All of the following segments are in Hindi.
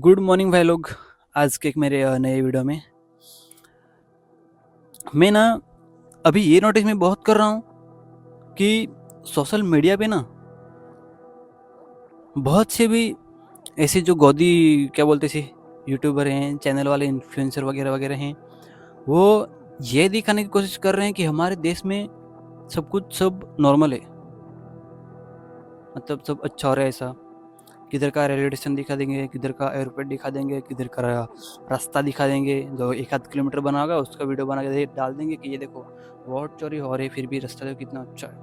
गुड मॉर्निंग भाई लोग। आज के एक मेरे नए वीडियो में मैं ना अभी ये नोटिस मैं बहुत कर रहा हूँ कि सोशल मीडिया पे ना बहुत से भी ऐसे जो गोदी क्या बोलते थे यूट्यूबर हैं, चैनल वाले इन्फ्लुएंसर वगैरह वगैरह हैं, वो ये दिखाने की कोशिश कर रहे हैं कि हमारे देश में सब नॉर्मल है, मतलब सब अच्छा हो रहा है। ऐसा किधर का रेलवे स्टेशन दिखा देंगे, किधर का एयरपोर्ट दिखा देंगे, किधर का रास्ता दिखा देंगे, जो 1 आध किलोमीटर बना होगा उसका वीडियो बना के डाल देंगे कि ये देखो वोट चोरी हो रही है, फिर भी रास्ता देखो कितना अच्छा है।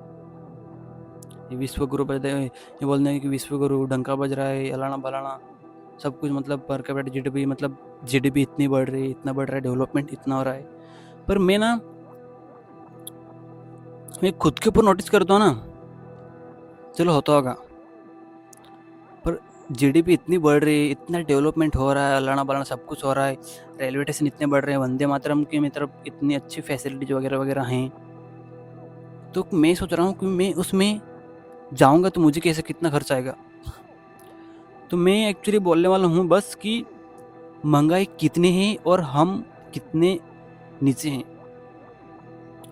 ये विश्व गुरु ये बोल देंगे कि विश्व गुरु डंका बज रहा है, अलाना बलाना सब कुछ, मतलब पर कैपिटा जीडीपी, मतलब जीडीपी इतनी बढ़ रही है, इतना बढ़ रहा है, डेवलपमेंट इतना हो रहा है। पर मैं खुद के ऊपर नोटिस करता हूँ ना, चलो होता होगा, पर जीडीपी इतनी बढ़ रही है, इतना डेवलपमेंट हो रहा है, अलाना बलाना सब कुछ हो रहा है, रेलवे स्टेशन इतने बढ़ रहे हैं, वंदे मातरम की मतलब इतनी अच्छी फैसिलिटीज वगैरह वगैरह हैं। तो मैं सोच रहा हूँ कि मैं उसमें जाऊँगा तो मुझे कैसे कितना खर्च आएगा। तो मैं एक्चुअली बोलने वाला हूँ बस कि महंगाई कितनी है और हम कितने नीचे हैं।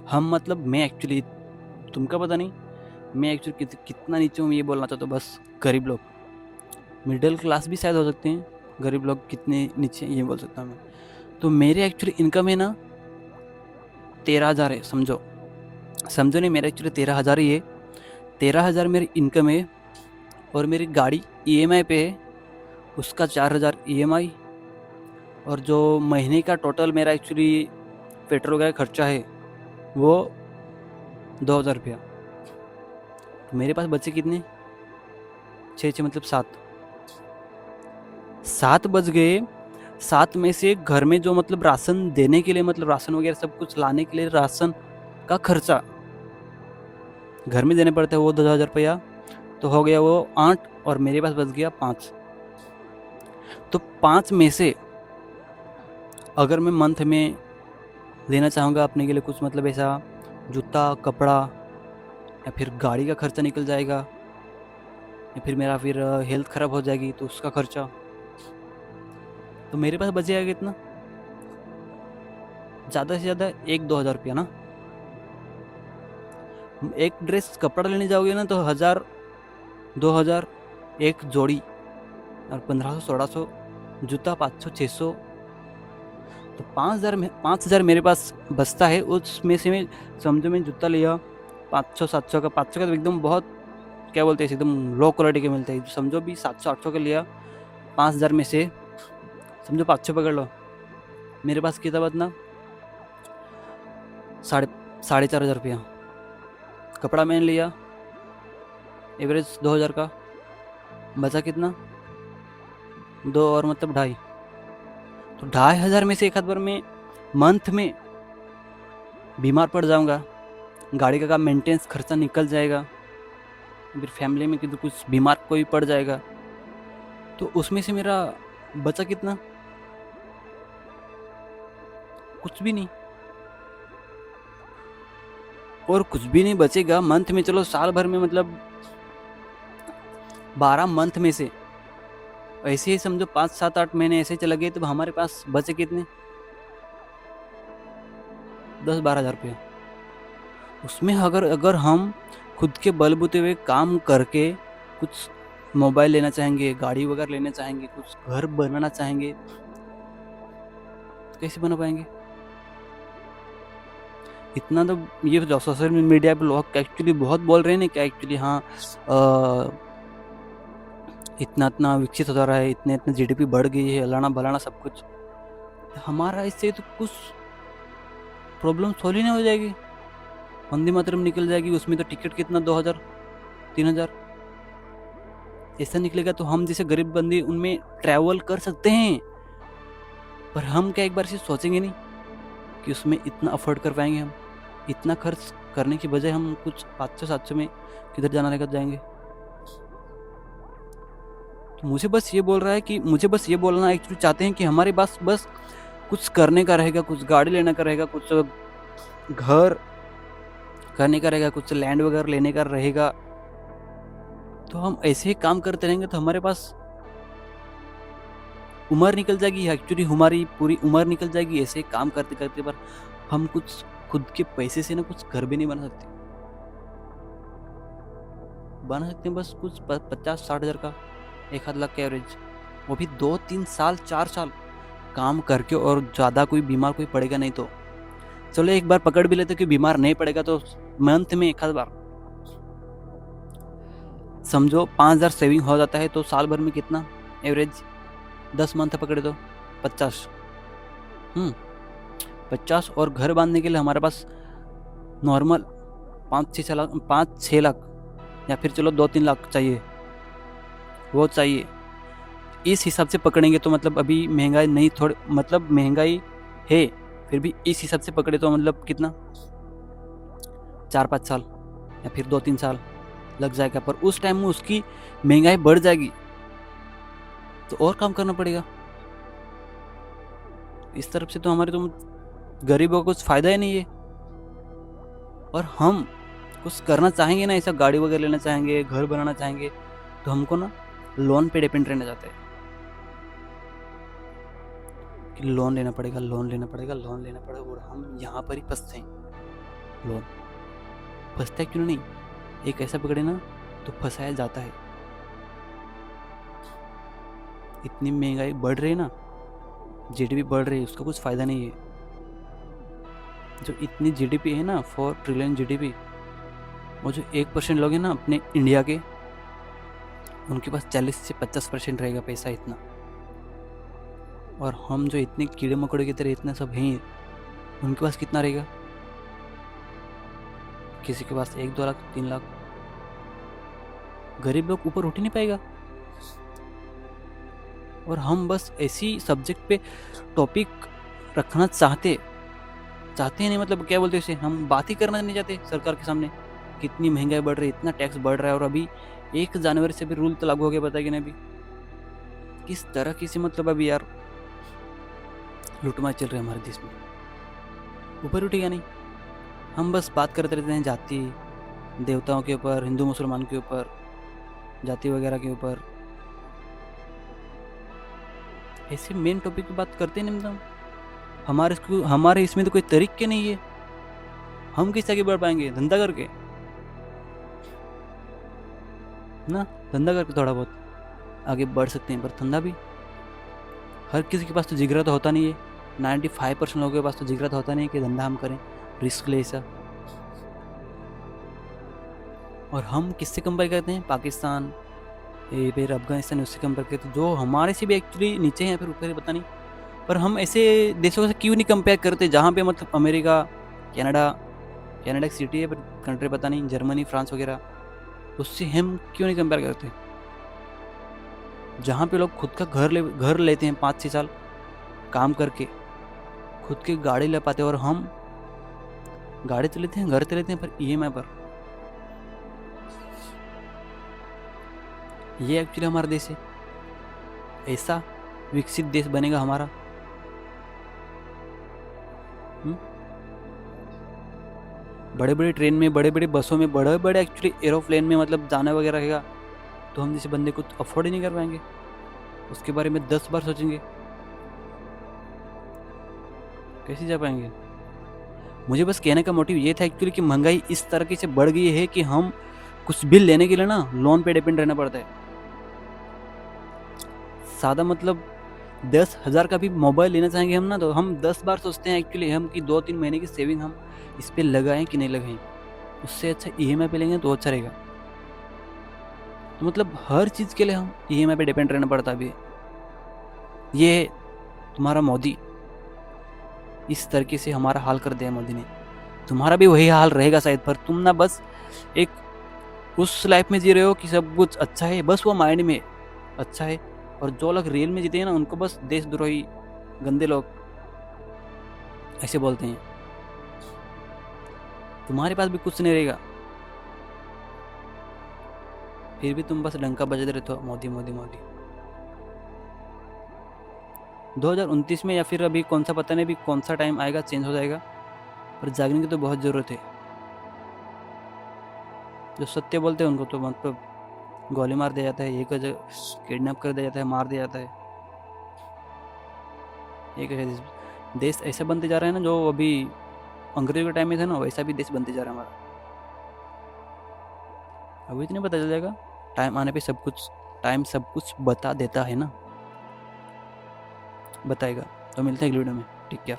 हम मतलब मैं एक्चुअली, तुमका पता नहीं, मैं एक्चुअली कितना नीचे हूँ ये बोलना चाहता हूँ। बस गरीब लोग, मिडिल क्लास भी शायद हो सकते हैं, गरीब लोग कितने नीचे ये बोल सकता हूँ मैं। तो मेरे एक्चुअली इनकम है ना 13,000 है, समझो नहीं, मेरा एक्चुअली 13,000 ही है। 13,000 मेरी इनकम है और मेरी गाड़ी ईएमआई पे है, उसका 4,000 ईएमआई, और जो महीने का टोटल मेरा एक्चुअली पेट्रोल वगैरह खर्चा है वो 2,000 रुपया। तो मेरे पास बचे कितने, 6 मतलब 7 बच गए। 7 में से घर में जो मतलब राशन देने के लिए, मतलब राशन वगैरह सब कुछ लाने के लिए राशन का खर्चा घर में देने पड़ता है, वो 2,000 रुपया, तो हो गया वो 8, और मेरे पास बच गया 5। तो 5 में से अगर मैं मंथ में लेना चाहूँगा अपने के लिए कुछ, मतलब ऐसा जूता कपड़ा, या फिर गाड़ी का खर्चा निकल जाएगा, या फिर मेरा फिर हेल्थ ख़राब हो जाएगी तो उसका खर्चा, तो मेरे पास बचेगा कितना, ज़्यादा से ज़्यादा 1-2 हज़ार रुपया ना। एक ड्रेस कपड़ा लेने जाओगे ना तो 1,000 2,000 एक जोड़ी, और 1,500 1,600 जूता, 500 600, तो 5,000 मेरे पास बचता है। उसमें से मैं समझो मैं जूता लिया 500 700 का, 500 का तो एकदम बहुत क्या बोलते हैं एकदम लो क्वालिटी के मिलते हैं, समझो भी 700 800 का लिया, 5,000 में से समझो 500 पकड़ लो, मेरे पास कितना बचना, साढ़े 4,500 रुपया। कपड़ा मैंने लिया एवरेज 2,000 का, बचा कितना, 2 और मतलब 2,500, तो 2,500 में से एक आध बार में मंथ में बीमार पड़ जाऊंगा, गाड़ी का मेंटेनेंस खर्चा निकल जाएगा, फिर फैमिली में किधर कुछ बीमार कोई पड़ जाएगा, तो उसमें से मेरा बचा कितना, कुछ भी नहीं। और कुछ भी नहीं बचेगा मंथ में, चलो साल भर में मतलब 12 मंथ में से ऐसे ही समझो 5 7 8 महीने ऐसे चले गए, तो हमारे पास बचे कितने, 10-12 हज़ार रुपये। उसमें अगर अगर हम खुद के बलबूते हुए काम करके कुछ मोबाइल लेना चाहेंगे, गाड़ी वगैरह लेना चाहेंगे, कुछ घर बनाना चाहेंगे, तो कैसे बना पाएंगे इतना। तो ये जो सोशल मीडिया पे लोग एक्चुअली बहुत बोल रहे हैं ना कि एक्चुअली हाँ इतना इतना विकसित होता रहा है, इतने इतने जीडीपी बढ़ गई है, अलाना बलाना सब कुछ, हमारा इससे तो कुछ प्रॉब्लम सॉल्व ही नहीं हो जाएगी। वंदे मातरम निकल जाएगी, उसमें तो टिकट कितना 2,000 3,000 ऐसा निकलेगा, तो हम जैसे गरीब बंदे उनमें ट्रैवल कर सकते हैं। पर हम क्या एक बार से सोचेंगे नहीं कि उसमें इतना अफोर्ड कर पाएंगे, हम इतना खर्च करने की बजाय हम कुछ 500 700 में किधर जाना लेकर जाएंगे। तो मुझे बस ये बोलना एक्चुअली चाहते हैं कि हमारे पास बस कुछ करने का रहेगा, कुछ गाड़ी लेने का रहेगा, कुछ घर करने का रहेगा, कुछ लैंड वगैरह लेने का रहेगा, तो हम ऐसे ही काम करते रहेंगे तो हमारे पास उम्र निकल जाएगी, एक्चुअली हमारी पूरी उम्र निकल जाएगी ऐसे काम करते करते, पर हम कुछ खुद के पैसे से ना कुछ घर भी नहीं बना सकते। बना सकते हैं बस कुछ 50-60 हज़ार का, 1 आध लाख के एवरेज, वो भी 2-3 साल 4 साल काम करके, और ज़्यादा कोई बीमार कोई पड़ेगा नहीं तो चलो एक बार पकड़ भी लेते कि बीमार नहीं पड़ेगा, तो मंथ में 1 आध बार समझो 5,000 सेविंग हो जाता है, तो साल भर में कितना एवरेज 10 मंथ पकड़े तो 50, 50, और घर बांधने के लिए हमारे पास नॉर्मल 5-6 लाख या फिर चलो 2-3 लाख चाहिए, वो चाहिए। इस हिसाब से पकड़ेंगे तो मतलब अभी महंगाई नहीं, थोड़ी मतलब महंगाई है, फिर भी इस हिसाब से पकड़े तो मतलब कितना 4-5 साल या फिर 2-3 साल लग जाएगा, पर उस टाइम में उसकी महंगाई बढ़ जाएगी तो और काम करना पड़ेगा। इस तरफ से तो हमारे तो गरीबों को कुछ फायदा ही नहीं है, और हम कुछ करना चाहेंगे ना, ऐसा गाड़ी वगैरह लेना चाहेंगे, घर बनाना चाहेंगे, तो हमको ना लोन पे डिपेंड रहना चाहते हैं कि लोन लेना पड़ेगा, लोन लेना पड़ेगा, लोन लेना पड़ेगा, और हम यहाँ पर ही फंसते हैं। लोन फंसता है क्यों नहीं, एक ऐसा पकड़े ना तो फंसाया जाता है। इतनी महंगाई बढ़ रही है ना, जीडीपी बढ़ रही है, उसका कुछ फायदा नहीं है। जो इतनी जीडीपी है ना, 4 ट्रिलियन जीडीपी, वो जो 1% लोग हैं ना अपने इंडिया के, उनके पास 40 से 50% रहेगा पैसा इतना, और हम जो इतने कीड़े मकोड़े की तरह इतने सब हैं, उनके पास कितना रहेगा? किसी के पास 1-2 लाख 3 लाख, गरीब लोग ऊपर उठ ही नहीं पाएगा। और हम बस ऐसी सब्जेक्ट पे टॉपिक रखना चाहते नहीं, मतलब क्या बोलते हैं उसे, हम बात ही करना नहीं चाहते सरकार के सामने। कितनी महंगाई बढ़ रही है, इतना टैक्स बढ़ रहा है, और अभी 1 जनवरी से भी रूल तो लागू हो गया, पता है कि नहीं? अभी किस तरह की सी मतलब अभी यार लूटमार चल रही है हमारे देश में, ऊपर उठेगा नहीं। हम बस बात करते रहते हैं जाति देवताओं के ऊपर, हिंदू मुसलमान के ऊपर, जाति वगैरह के ऊपर, ऐसे मेन टॉपिक की बात करते नहीं। मतलब हमारे इसमें तो कोई तरीके नहीं है, हम किस आगे बढ़ पाएंगे? धंधा करके ना, धंधा करके थोड़ा बहुत आगे बढ़ सकते हैं, पर धंधा भी हर किसी के पास तो जिगरा तो होता नहीं है। 95% लोगों के पास तो जिगरा तो होता नहीं है कि धंधा हम करें, रिस्क ले ऐसा। और हम किससे कंपेयर करते हैं? पाकिस्तान, फिर अफगानिस्तान, उससे कंपेयर करते हैं, जो हमारे से भी एक्चुअली नीचे हैं या फिर ऊपर है पता नहीं। पर हम ऐसे देशों से क्यों नहीं कंपेयर करते जहाँ पे मतलब अमेरिका, कनाडा एक सिटी है पर कंट्री पता नहीं, जर्मनी, फ्रांस वगैरह, उससे हम क्यों नहीं कंपेयर करते? जहाँ पे लोग खुद का घर लेते हैं 5-6 साल काम करके, खुद की गाड़ी ले पाते हैं, और हम गाड़ी तो लेते हैं, घर तो लेते हैं, पर ईएमआई पर। ये एक्चुअली हमारा देश है? ऐसा विकसित देश बनेगा हमारा? बड़े बड़े ट्रेन में, बड़े बड़े बसों में, बड़े बड़े एक्चुअली एरोप्लेन में मतलब जाना वगैरह रहेगा, तो हम जैसे बंदे कुछ अफोर्ड ही नहीं कर पाएंगे, उसके बारे में 10 बार सोचेंगे, कैसे जा पाएंगे? मुझे बस कहने का मोटिव ये था एक्चुअली कि महंगाई इस तरीके से बढ़ गई है कि हम कुछ बिल लेने के लिए ना लोन पे डिपेंड रहना पड़ता है। सादा मतलब 10,000 का भी मोबाइल लेना चाहेंगे हम ना, तो हम 10 बार सोचते हैं एक्चुअली हम कि 2-3 महीने की सेविंग हम इस पे लगाएं कि नहीं लगाएं। उससे अच्छा ईएमआई पे लेंगे तो अच्छा रहेगा। तो मतलब हर चीज़ के लिए हम ईएमआई पे डिपेंड रहना पड़ता है अभी। ये तुम्हारा मोदी इस तरीके से हमारा हाल कर दिया मोदी ने। तुम्हारा भी वही हाल रहेगा शायद, पर तुम ना बस एक उस लाइफ में जी रहे हो कि सब कुछ अच्छा है, बस वो माइंड में अच्छा है, और जो लोग रियल में जीते हैं ना उनको बस देशद्रोही गंदे लोग ऐसे बोलते हैं। तुम्हारे पास भी कुछ नहीं रहेगा, फिर भी तुम बस डंका बजाते रहते हो, मोदी मोदी मोदी। 2029 में या फिर अभी कौन सा पता नहीं, अभी कौन सा टाइम आएगा, चेंज हो जाएगा, पर जागने की तो बहुत ज़रूरत है। जो सत्य बोलते हैं उनको तो मतलब गोली मार दिया जाता है, एक किडनैप कर दिया जाता है, मार दिया जाता है। एक देश देश ऐसा बनते जा रहा है ना, जो अभी अंग्रेजों के टाइम में था ना, वैसा भी देश बनते जा रहा है हमारा। अभी तो नहीं पता चल जाएगा, टाइम आने पे सब कुछ, टाइम सब कुछ बता देता है ना, बताएगा। तो मिलते हैं अगली वीडियो में, ठीक है।